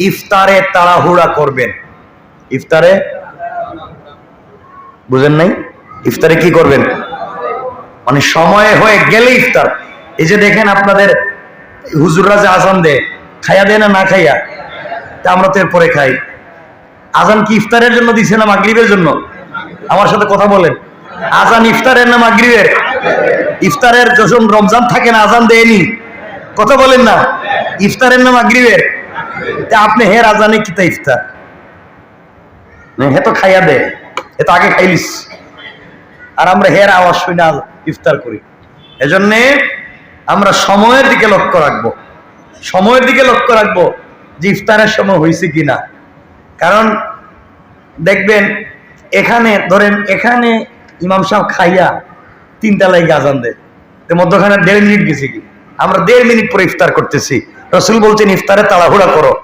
ইফতারে তাড়াহুড়া করবেন। ইফতারে বুঝেন নাই? ইফতারে কি করবেন? মানে সময় হয়ে গেলে ইফতার। এই যে দেখেন আপনাদের হুজুররা যে আজান দেয়, খাইয়া দেয় না না খাইয়া? তা আমরা তো এরপরে খাই। আজান কি ইফতারের জন্য দিছে না মাগরিবের জন্য? আমার সাথে কথা বলেন। আজান ইফতারের না মাগরিবের? ইফতারের যখন রমজান থাকে না আজান দেয়নি? কথা বলেন না। ইফতারের না মাগরিবের? তা আপনি হের আজানে কিতা ইফতার? হে তো খাইয়া দেয়, এ তো আগে খাইলিস, আর আমরা হের আওয়াজ শুনে ইফতার করি। এজন্য আমরা সময়ের দিকে লক্ষ্য রাখবো, সময়ের দিকে লক্ষ্য রাখবো যে ইফতারের সময় হয়েছে কিনা। কারণ দেখবেন এখানে ধরেন এখানে ইমাম সাহেব খাইয়া 3টা লাইগে আজান দেয়, তো মধ্যখানে 1.5 মিনিট গেছে কি, আমরা 1.5 মিনিট পরে ইফতার করতেছি। রাসূল বলছেন ইফতারে তাড়াহুড়া করো।